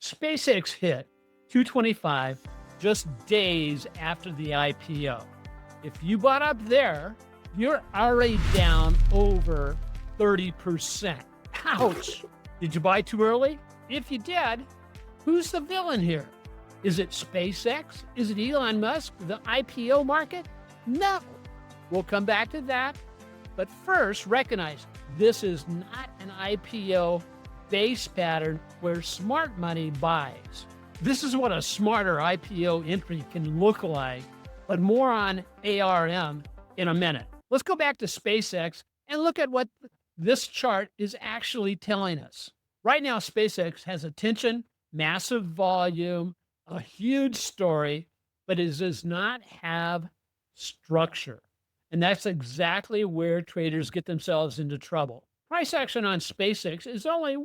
SpaceX hit 225 just days after the IPO. If you bought up there, you're already down over 30%. Ouch! Did you buy too early? If you did, who's the villain here? Is it SpaceX? Is it Elon Musk? The IPO market? No. We'll come back to that. But first, recognize this is not an IPO base pattern where smart money buys. This is what a smarter IPO entry can look like, but more on ARM in a minute. Let's go back to SpaceX and look at what this chart is actually telling us. Right now, SpaceX has attention, massive volume, a huge story, but it does not have structure. And that's exactly where traders get themselves into trouble. Price action on SpaceX is only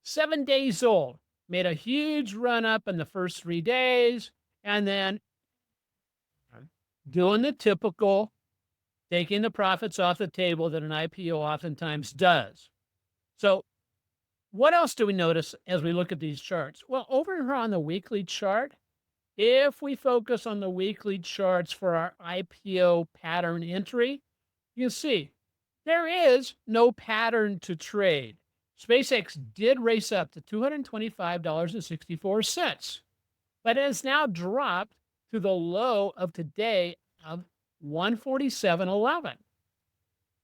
7 days old. Made a huge run up in the first 3 days, and then doing the typical, taking the profits off the table that an IPO oftentimes does. So what else do we notice as we look at these charts? Well, over here on the weekly chart, if we focus on the weekly charts for our IPO pattern entry, you see there is no pattern to trade. SpaceX did race up to $225.64, but it has now dropped to the low of today of $147.11.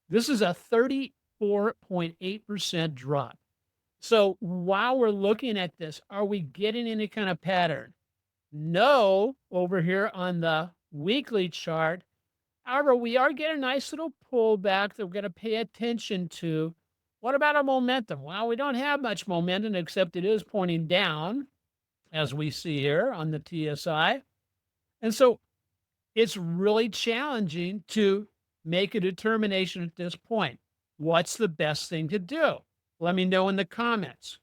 This is a 34.8% drop. So while we're looking at this, are we getting any kind of pattern? No, over here on the weekly chart. However, we are getting a nice little pullback that we're going to pay attention to. What about our momentum? Well, we don't have much momentum, except it is pointing down, as we see here on the TSI. And so it's really challenging to make a determination at this point. What's the best thing to do? Let me know in the comments.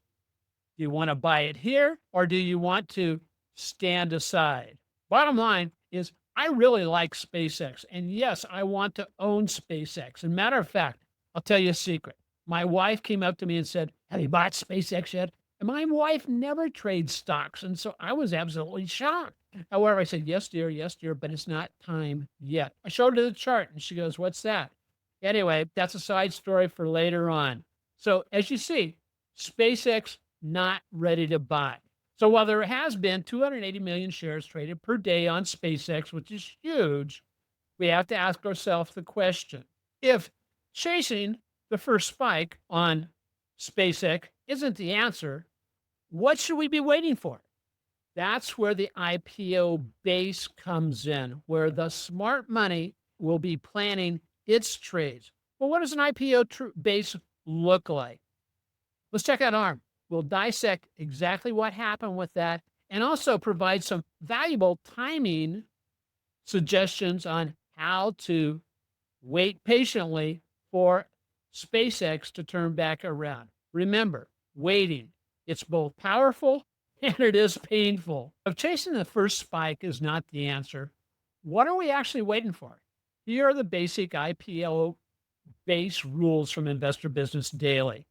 Do you want to buy it here, or do you want to stand aside? Bottom line is, I really like SpaceX. And yes, I want to own SpaceX. And matter of fact, I'll tell you a secret. My wife came up to me and said, "Have you bought SpaceX yet?" And my wife never trades stocks. And so I was absolutely shocked. However, I said, yes, dear, but it's not time yet. I showed her the chart and she goes, "What's that?" Anyway, that's a side story for later on. So as you see, SpaceX not ready to buy. So while there has been 280 million shares traded per day on SpaceX, which is huge, we have to ask ourselves the question, if chasing the first spike on SpaceX isn't the answer, what should we be waiting for? That's where the IPO base comes in, where the smart money will be planning its trades. Well, what does an IPO base look like? Let's check out ARM. We'll dissect exactly what happened with that and also provide some valuable timing suggestions on how to wait patiently for SpaceX to turn back around. Remember, waiting, it's both powerful and it is painful. If chasing the first spike is not the answer, what are we actually waiting for? Here are the basic IPO base rules from Investor Business Daily.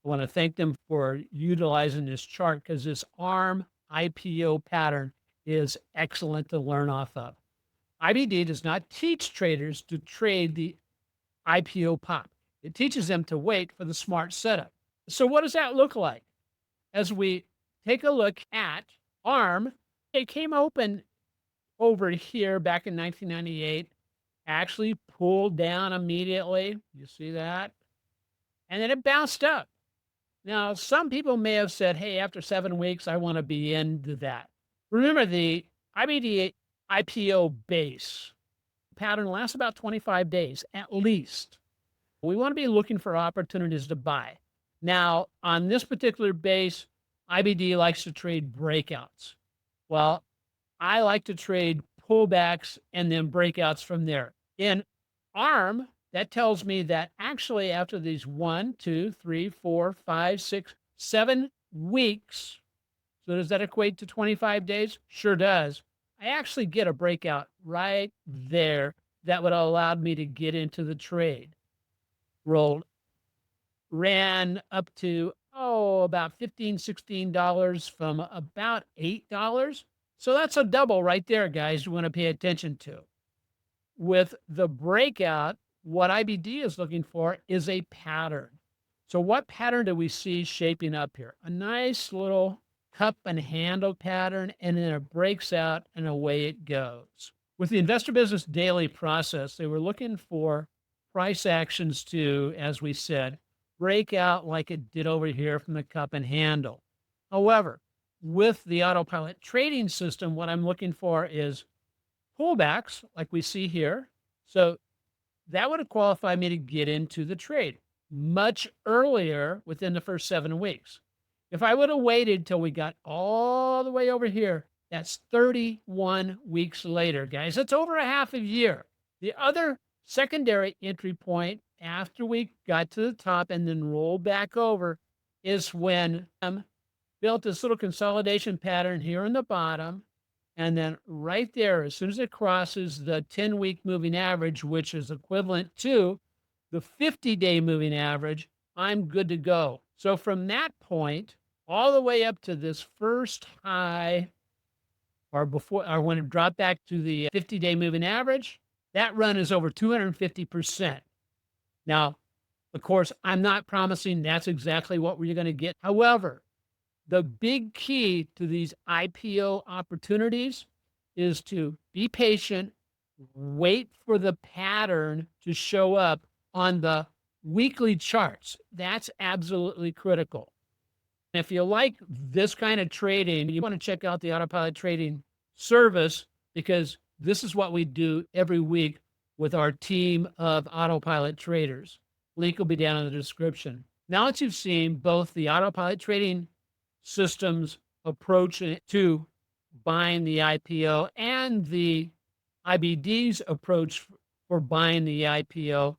I want to thank them for utilizing this chart because this ARM IPO pattern is excellent to learn off of. IBD does not teach traders to trade the IPO pop. It teaches them to wait for the smart setup. So what does that look like? As we take a look at ARM, it came open over here back in 1998, actually pulled down immediately. You see that? And then it bounced up. Now, some people may have said, hey, after 7 weeks, I want to be into that. Remember, the IBD IPO base pattern lasts about 25 days at least. We want to be looking for opportunities to buy. Now, on this particular base, IBD likes to trade breakouts. Well, I like to trade pullbacks and then breakouts from there. In ARM, that tells me that actually after these 1, 2, 3, 4, 5, 6, 7 weeks, so does that equate to 25 days? Sure does. I actually get a breakout right there that would have allowed me to get into the trade. Ran up to about $15, $16 from about $8. So that's a double right there, guys, you want to pay attention to. With the breakout, what IBD is looking for is a pattern. So what pattern do we see shaping up here? A nice little cup and handle pattern, and then it breaks out and away it goes. With the Investor Business Daily process, they were looking for price actions to, as we said, break out like it did over here from the cup and handle. However, with the AutoPilot trading system, what I'm looking for is pullbacks like we see here. So that would have qualified me to get into the trade much earlier within the first 7 weeks. If I would have waited till we got all the way over here, that's 31 weeks later, guys. That's over a half a year. The other secondary entry point after we got to the top and then rolled back over is when built this little consolidation pattern here in the bottom. And then right there, as soon as it crosses the 10-week moving average, which is equivalent to the 50-day moving average, I'm good to go. So from that point all the way up to this first high or before or when it dropped back to the 50-day moving average, that run is over 250%. Now, of course, I'm not promising that's exactly what we're going to get. However, the big key to these IPO opportunities is to be patient, wait for the pattern to show up on the weekly charts. That's absolutely critical. If you like this kind of trading, you want to check out the AutoPilot trading service because this is what we do every week with our team of AutoPilot traders. Link will be down in the description. Now that you've seen both the AutoPilot trading systems approach to buying the IPO and the IBD's approach for buying the IPO,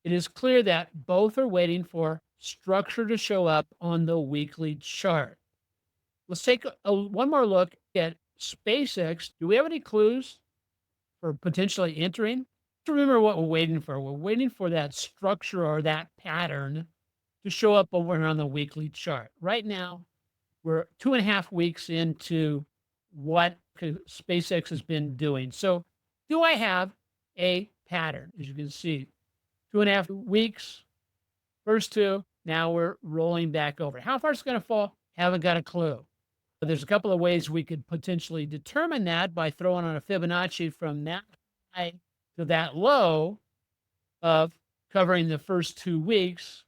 it is clear that both are waiting for structure to show up on the weekly chart. Let's take one more look at SpaceX. Do we have any clues for potentially entering? Remember what we're waiting for. We're waiting for that structure or that pattern to show up over on the weekly chart. Right now, we're 2.5 weeks into what SpaceX has been doing. So do I have a pattern? As you can see, 2.5 weeks, first two, now we're rolling back over. How far it's going to fall? Haven't got a clue. But there's a couple of ways we could potentially determine that by throwing on a Fibonacci from that high to that low of covering the first 2 weeks,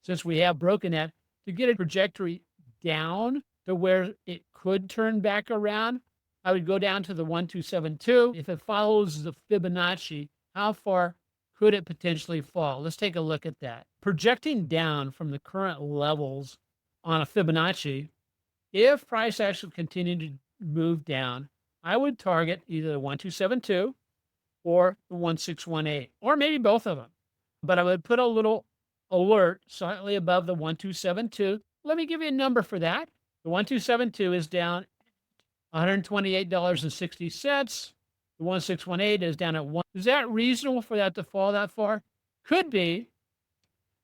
since we have broken that, to get a trajectory down to where it could turn back around. I would go down to the 1272. If it follows the Fibonacci, how far could it potentially fall? Let's take a look at that. Projecting down from the current levels on a Fibonacci, if price actually continued to move down, I would target either the 1272 or the 1618, or maybe both of them. But I would put a little alert slightly above the 1272. Let me give you a number for that. The 1272 is down $128.60. The 1618 is down at 1. Is that reasonable for that to fall that far? Could be.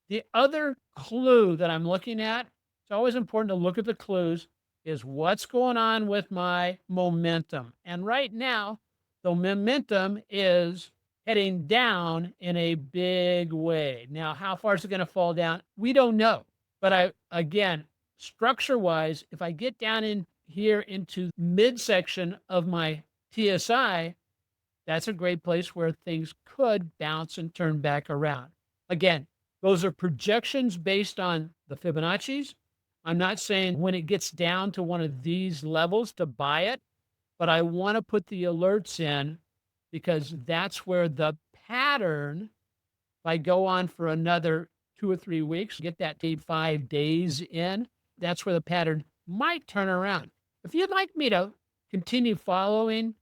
The other clue that I'm looking at, it's always important to look at the clues, is what's going on with my momentum. And right now, the momentum is heading down in a big way. Now, how far is it going to fall down? We don't know. But again, structure-wise, if I get down in here into midsection of my TSI, that's a great place where things could bounce and turn back around. Again, those are projections based on the Fibonacci's. I'm not saying when it gets down to one of these levels to buy it, but I want to put the alerts in because that's where the pattern, if I go on for another 2 or 3 weeks, get that 5 days in, that's where the pattern might turn around. If you'd like me to continue following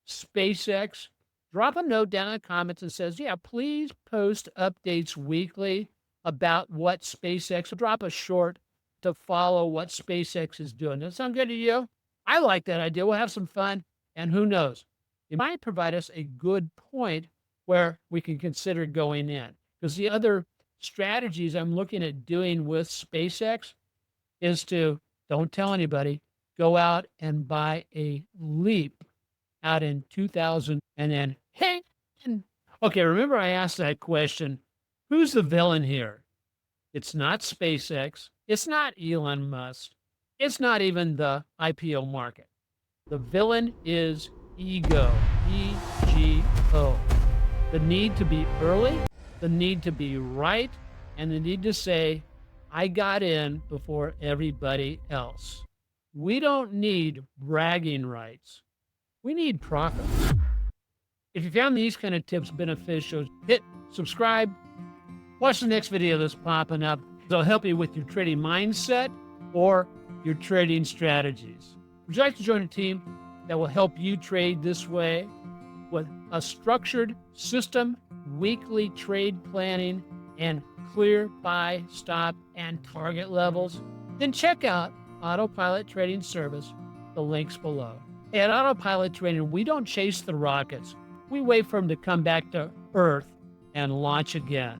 SpaceX, drop a note down in the comments that says, yeah, please post updates weekly about what SpaceX, drop a short to follow what SpaceX is doing. Does that sound good to you? I like that idea. We'll have some fun, and who knows, it might provide us a good point where we can consider going in. Because the other strategies I'm looking at doing with SpaceX is to don't tell anybody, go out and buy a Leap out in 2000 and then, hey, okay, remember I asked that question, who's the villain here? It's not SpaceX. It's not Elon Musk. It's not even the IPO market. The villain is ego, E-G-O. The need to be early, the need to be right, and the need to say, I got in before everybody else. We don't need bragging rights. We need profits. If you found these kind of tips beneficial, hit subscribe. Watch the next video that's popping up. They'll help you with your trading mindset or your trading strategies. Would you like to join a team that will help you trade this way with a structured system, weekly trade planning, and clear buy, stop, and target levels? Then check out AutoPilot Trading Service, the links below. At AutoPilot Trading, we don't chase the rockets. We wait for them to come back to Earth and launch again.